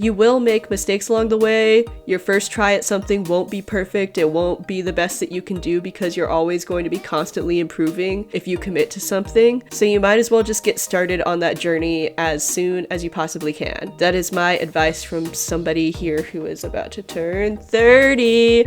You will make mistakes along the way. Your first try at something won't be perfect. It won't be the best that you can do because you're always going to be constantly improving if you commit to something. So you might as well just get started on that journey as soon as you possibly can. That is my advice from somebody here who is about to turn 30.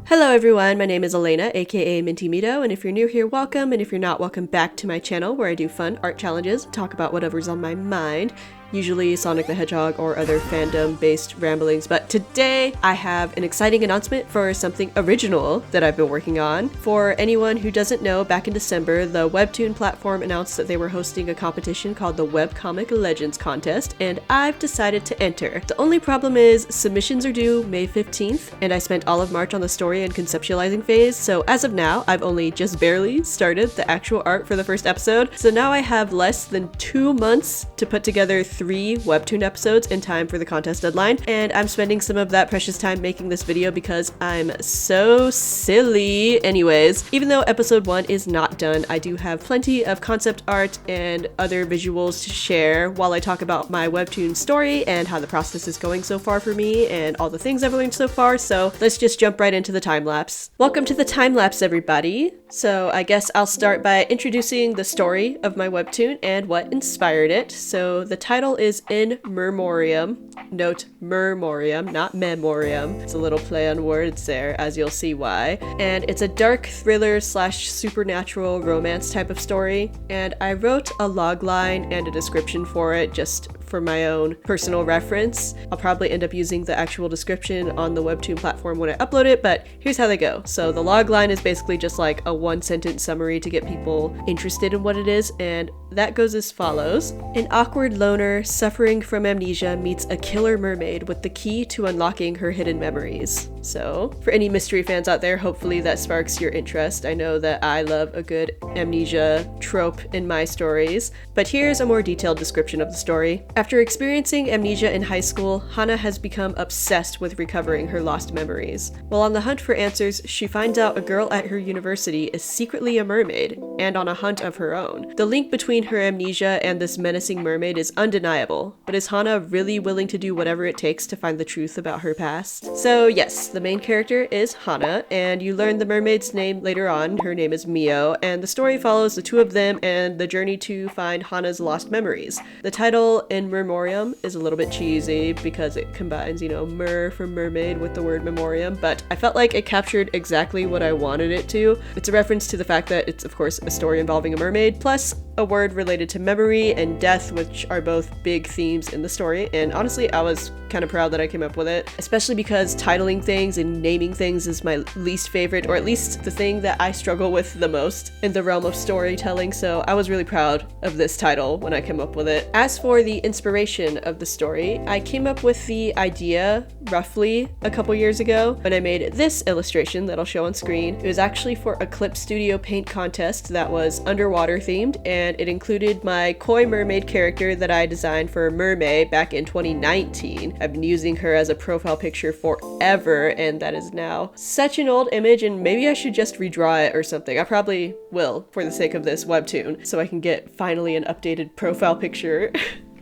Hello everyone, my name is Elena, aka MintyMido, and if you're new here, welcome, and if you're not, welcome back to my channel where I do fun art challenges, talk about whatever's on my mind, usually Sonic the Hedgehog or other fandom-based ramblings, but today I have an exciting announcement for something original that I've been working on. For anyone who doesn't know, back in December, the Webtoon platform announced that they were hosting a competition called the Webcomic Legends contest, and I've decided to enter. The only problem is submissions are due May 15th, and I spent all of March on the story and conceptualizing phase, so as of now, I've only just barely started the actual art for the first episode, so now I have less than 2 months to put together 3 Webtoon episodes in time for the contest deadline, and I'm spending some of that precious time making this video because I'm so silly. Anyways, even though episode 1 is not done, I do have plenty of concept art and other visuals to share while I talk about my Webtoon story and how the process is going so far for me and all the things I've learned so far, so let's just jump right into the time-lapse. Welcome to the time-lapse, everybody! So I guess I'll start by introducing the story of my Webtoon and what inspired it. So the title is In Mermoriam. Note Mermoriam, not Memoriam. It's a little play on words there, as you'll see why. And it's a dark thriller slash supernatural romance type of story. And I wrote a logline and a description for it just for my own personal reference. I'll probably end up using the actual description on the Webtoon platform when I upload it, but here's how they go. So the logline is basically just like a 1-sentence summary to get people interested in what it is, and that goes as follows. An awkward loner suffering from amnesia meets a killer mermaid with the key to unlocking her hidden memories. So, for any mystery fans out there, hopefully that sparks your interest. I know that I love a good amnesia trope in my stories, but here's a more detailed description of the story. After experiencing amnesia in high school, Hana has become obsessed with recovering her lost memories. While on the hunt for answers, she finds out a girl at her university is secretly a mermaid, and on a hunt of her own. The link between her amnesia and this menacing mermaid is undeniable, but is Hana really willing to do whatever it takes to find the truth about her past? So yes, the main character is Hana, and you learn the mermaid's name later on. Her name is Mio, and the story follows the two of them and the journey to find Hana's lost memories. The title, In Mermoriam, is a little bit cheesy because it combines, you know, mer from mermaid with the word memoriam, but I felt like it captured exactly what I wanted it to. It's a reference to the fact that it's, of course, a story involving a mermaid, plus a word related to memory and death, which are both big themes in the story, and honestly, I was kind of proud that I came up with it, especially because titling things and naming things is my least favorite, or at least the thing that I struggle with the most in the realm of storytelling, so I was really proud of this title when I came up with it. As for the inspiration of the story, I came up with the idea roughly a couple years ago when I made this illustration that I'll show on screen. It was actually for a Clip Studio paint contest that was underwater themed, and it included my koi mermaid character that I designed for Mermaid back in 2019. I've been using her as a profile picture forever, and that is now such an old image, and maybe I should just redraw it or something. I probably will for the sake of this webtoon, so I can get finally an updated profile picture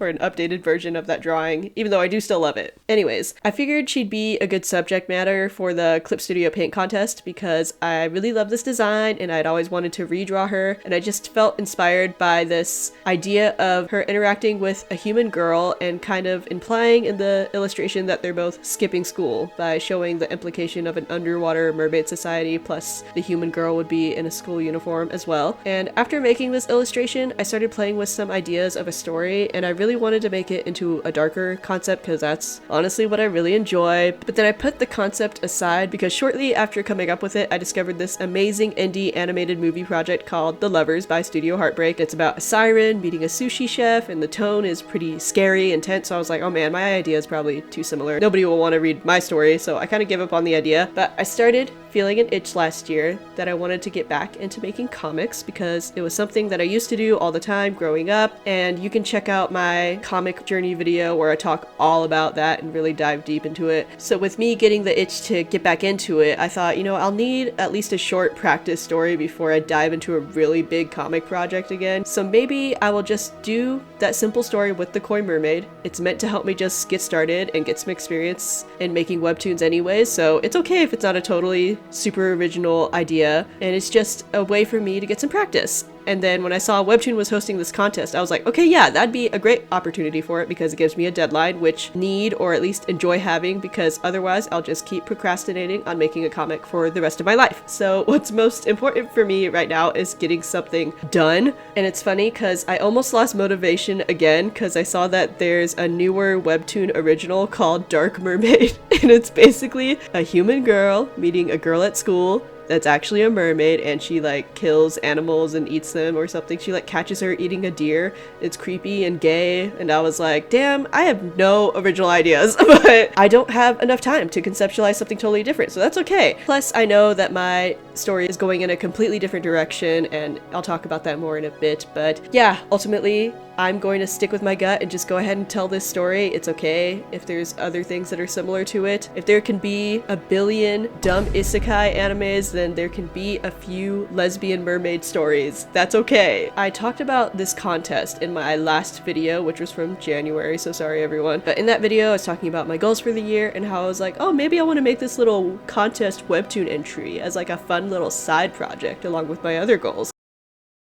or an updated version of that drawing, even though I do still love it. Anyways, I figured she'd be a good subject matter for the Clip Studio paint contest because I really love this design and I'd always wanted to redraw her, and I just felt inspired by this idea of her interacting with a human girl and kind of implying in the illustration that they're both skipping school by showing the implication of an underwater mermaid society, plus the human girl would be in a school uniform as well. And after making this illustration, I started playing with some ideas of a story, and I really wanted to make it into a darker concept because that's honestly what I really enjoy. But then I put the concept aside because shortly after coming up with it, I discovered this amazing indie animated movie project called The Lovers by Studio Heartbreak. It's about a siren meeting a sushi chef, and the tone is pretty scary, intense, so I was like, oh man, my idea is probably too similar. Nobody will want to read my story, so I kind of gave up on the idea. But I started feeling an itch last year that I wanted to get back into making comics because it was something that I used to do all the time growing up, and you can check out my my comic journey video where I talk all about that and really dive deep into it. So with me getting the itch to get back into it, I thought, you know, I'll need at least a short practice story before I dive into a really big comic project again. So maybe I will just do that simple story with the Koi Mermaid. It's meant to help me just get started and get some experience in making webtoons anyways, so it's okay if it's not a totally super original idea, and it's just a way for me to get some practice. And then when I saw Webtoon was hosting this contest, I was like, okay, yeah, that'd be a great opportunity for it because it gives me a deadline, which need or at least enjoy having, because otherwise I'll just keep procrastinating on making a comic for the rest of my life. So what's most important for me right now is getting something done. And it's funny because I almost lost motivation again because I saw that there's a newer Webtoon original called Dark Mermaid. And it's basically a human girl meeting a girl at school that's actually a mermaid, and she like kills animals and eats them or something. She like catches her eating a deer. It's creepy and gay, and I was like, damn, I have no original ideas, but I don't have enough time to conceptualize something totally different, so that's okay. Plus, I know that my story is going in a completely different direction, and I'll talk about that more in a bit, but yeah, ultimately, I'm going to stick with my gut and just go ahead and tell this story. It's okay if there's other things that are similar to it. If there can be a billion dumb isekai animes, then there can be a few lesbian mermaid stories. That's okay. I talked about this contest in my last video, which was from January, so sorry everyone. But in that video, I was talking about my goals for the year and how I was like, oh, maybe I want to make this little contest webtoon entry as like a fun little side project along with my other goals.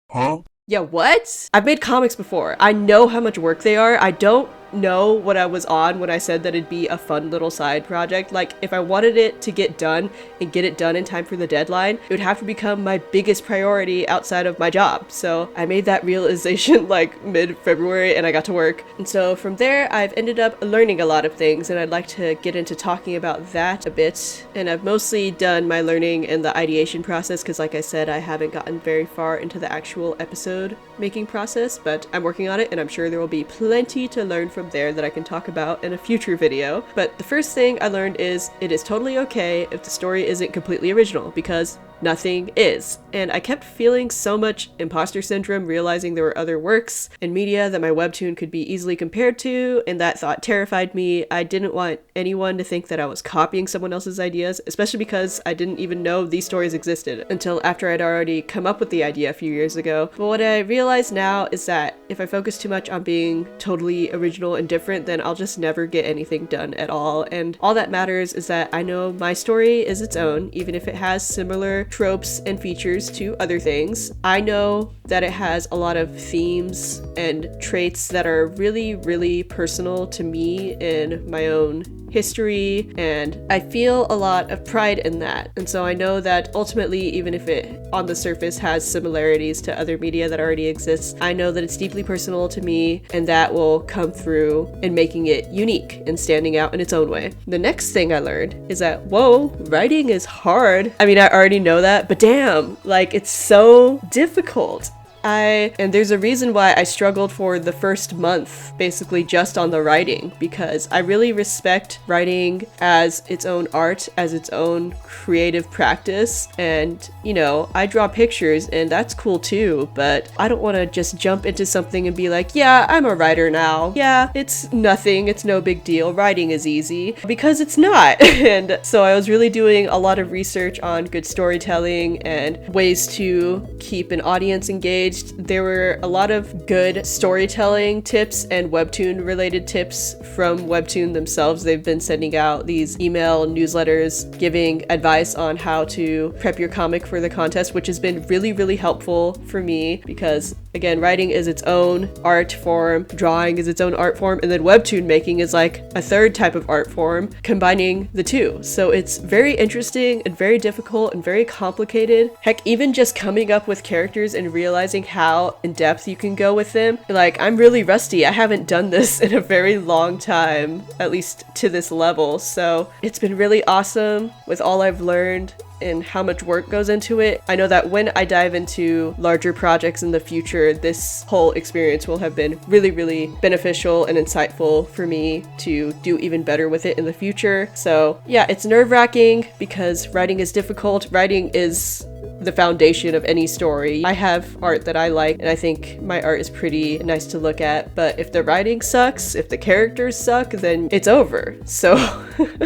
Huh? Yeah, what? I've made comics before. I know how much work they are. I don't know what I was on when I said that it'd be a fun little side project. Like, if I wanted it to get done and get it done in time for the deadline, it would have to become my biggest priority outside of my job. So I made that realization like mid-February and I got to work. And so from there, I've ended up learning a lot of things, and I'd like to get into talking about that a bit. And I've mostly done my learning in the ideation process because, like I said, I haven't gotten very far into the actual episode making process, but I'm working on it, and I'm sure there will be plenty to learn from there that I can talk about in a future video. But the first thing I learned is it is totally okay if the story isn't completely original, because nothing is. And I kept feeling so much imposter syndrome realizing there were other works and media that my webtoon could be easily compared to, and that thought terrified me. I didn't want anyone to think that I was copying someone else's ideas, especially because I didn't even know these stories existed until after I'd already come up with the idea a few years ago. But what I realize now is that if I focus too much on being totally original and different, then I'll just never get anything done at all. And all that matters is that I know my story is its own, even if it has similar tropes and features to other things. I know that it has a lot of themes and traits that are really, really personal to me in my own history, and I feel a lot of pride in that. And so I know that ultimately, even if it on the surface has similarities to other media that already exists, I know that it's deeply personal to me, and that will come through in making it unique and standing out in its own way. The next thing I learned is that, whoa, writing is hard. I mean, I already know that, but damn, like, it's so difficult. And there's a reason why I struggled for the first month, basically just on the writing, because I really respect writing as its own art, as its own creative practice. And, you know, I draw pictures and that's cool too, but I don't want to just jump into something and be like, yeah, I'm a writer now. Yeah, it's nothing. It's no big deal. Writing is easy, because it's not. And so I was really doing a lot of research on good storytelling and ways to keep an audience engaged. There were a lot of good storytelling tips and webtoon related tips from Webtoon themselves. They've been sending out these email newsletters giving advice on how to prep your comic for the contest, which has been really, really helpful for me because, again, writing is its own art form, drawing is its own art form, and then webtoon making is like a third type of art form, combining the two. So it's very interesting and very difficult and very complicated. Heck, even just coming up with characters and realizing how in depth you can go with them. Like, I'm really rusty. I haven't done this in a very long time, at least to this level. So it's been really awesome with all I've learned and how much work goes into it. I know that when I dive into larger projects in the future, this whole experience will have been really, really beneficial and insightful for me to do even better with it in the future. So yeah, it's nerve-wracking because writing is difficult. Writing is the foundation of any story. I have art that I like, and I think my art is pretty nice to look at, but if the writing sucks, if the characters suck, then it's over. So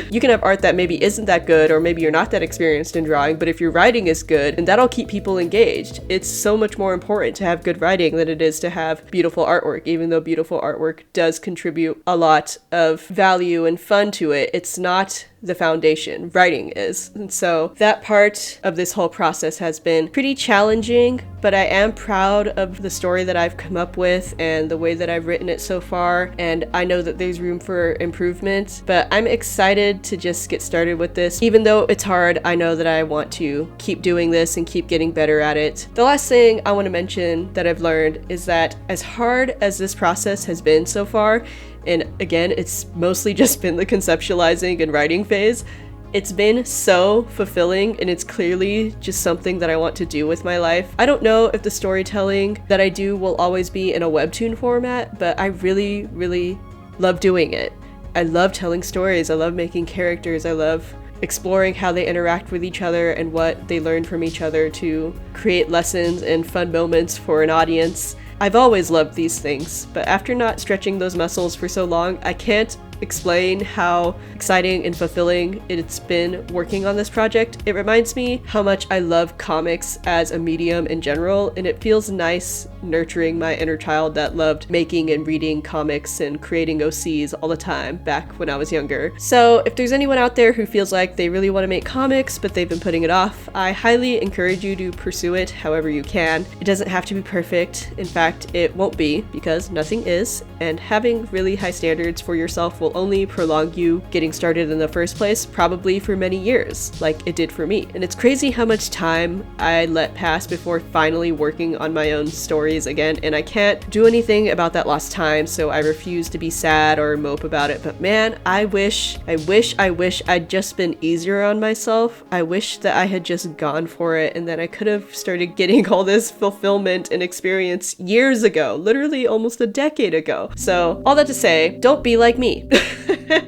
you can have art that maybe isn't that good, or maybe you're not that experienced in drawing, but if your writing is good, then that'll keep people engaged. It's so much more important to have good writing than it is to have beautiful artwork, even though beautiful artwork does contribute a lot of value and fun to it. It's not the foundation. Writing is. And so that part of this whole process has been pretty challenging, but I am proud of the story that I've come up with and the way that I've written it so far, and I know that there's room for improvement, but I'm excited to just get started with this. Even though it's hard, I know that I want to keep doing this and keep getting better at it. The last thing I want to mention that I've learned is that as hard as this process has been so far, and again, it's mostly just been the conceptualizing and writing phase, it's been so fulfilling, and it's clearly just something that I want to do with my life. I don't know if the storytelling that I do will always be in a webtoon format, but I really, really love doing it. I love telling stories, I love making characters, I love exploring how they interact with each other and what they learn from each other to create lessons and fun moments for an audience. I've always loved these things, but after not stretching those muscles for so long, I can't explain how exciting and fulfilling it's been working on this project. It reminds me how much I love comics as a medium in general, and it feels nice nurturing my inner child that loved making and reading comics and creating OCs all the time back when I was younger. So if there's anyone out there who feels like they really want to make comics but they've been putting it off, I highly encourage you to pursue it however you can. It doesn't have to be perfect. In fact, it won't be, because nothing is, and having really high standards for yourself will only prolong you getting started in the first place, probably for many years, like it did for me. And it's crazy how much time I let pass before finally working on my own stories again, and I can't do anything about that lost time, so I refuse to be sad or mope about it. But man, I wish I'd just been easier on myself. I wish that I had just gone for it, and then I could have started getting all this fulfillment and experience years ago, literally almost a decade ago. So all that to say, don't be like me.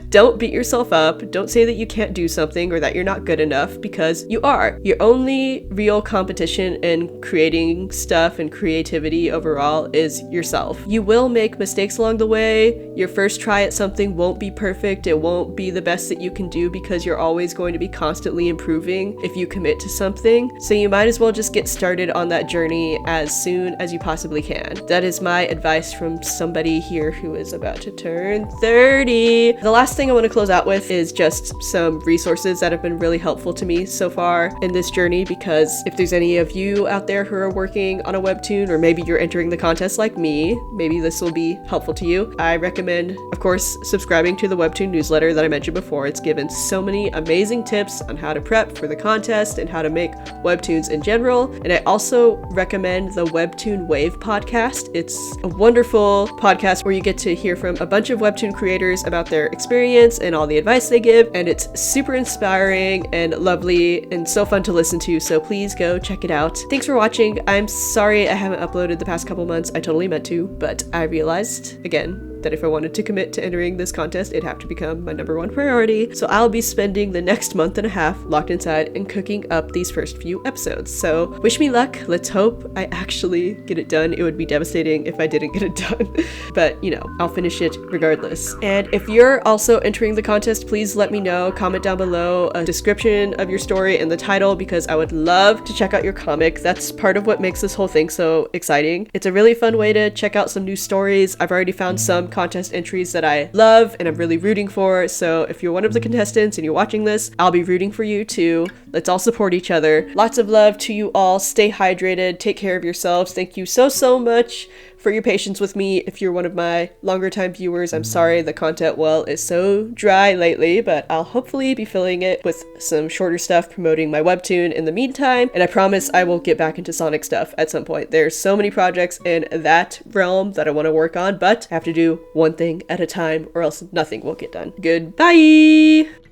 Don't beat yourself up. Don't say that you can't do something or that you're not good enough, because you are. Your only real competition in creating stuff and creativity overall is yourself. You will make mistakes along the way. Your first try at something won't be perfect. It won't be the best that you can do, because you're always going to be constantly improving if you commit to something. So you might as well just get started on that journey as soon as you possibly can. That is my advice from somebody here who is about to turn 30. The last thing I want to close out with is just some resources that have been really helpful to me so far in this journey, because if there's any of you out there who are working on a webtoon, or maybe you're entering the contest like me, maybe this will be helpful to you. I recommend, of course, subscribing to the Webtoon newsletter that I mentioned before. It's given so many amazing tips on how to prep for the contest and how to make webtoons in general. And I also recommend the Webtoon Wave podcast. It's a wonderful podcast where you get to hear from a bunch of webtoon creators about their experience and all the advice they give, and it's super inspiring and lovely and so fun to listen to, so please go check it out. Thanks for watching. I'm sorry I haven't uploaded the past couple months. I totally meant to, but I realized, again, that if I wanted to commit to entering this contest, it'd have to become my #1 priority. So I'll be spending the next month and a half locked inside and cooking up these first few episodes. So wish me luck. Let's hope I actually get it done. It would be devastating if I didn't get it done. But, you know, I'll finish it regardless. And if you're also entering the contest, please let me know. Comment down below a description of your story and the title, because I would love to check out your comic. That's part of what makes this whole thing so exciting. It's a really fun way to check out some new stories. I've already found some contest entries that I love and I'm really rooting for, so if you're one of the contestants and you're watching this, I'll be rooting for you too. Let's all support each other. Lots of love to you all. Stay hydrated, take care of yourselves. Thank you so much for your patience with me. If you're one of my longer time viewers, I'm sorry the content well is so dry lately, but I'll hopefully be filling it with some shorter stuff promoting my webtoon in the meantime, and I promise I will get back into Sonic stuff at some point. There's so many projects in that realm that I want to work on, but I have to do one thing at a time or else nothing will get done. Goodbye!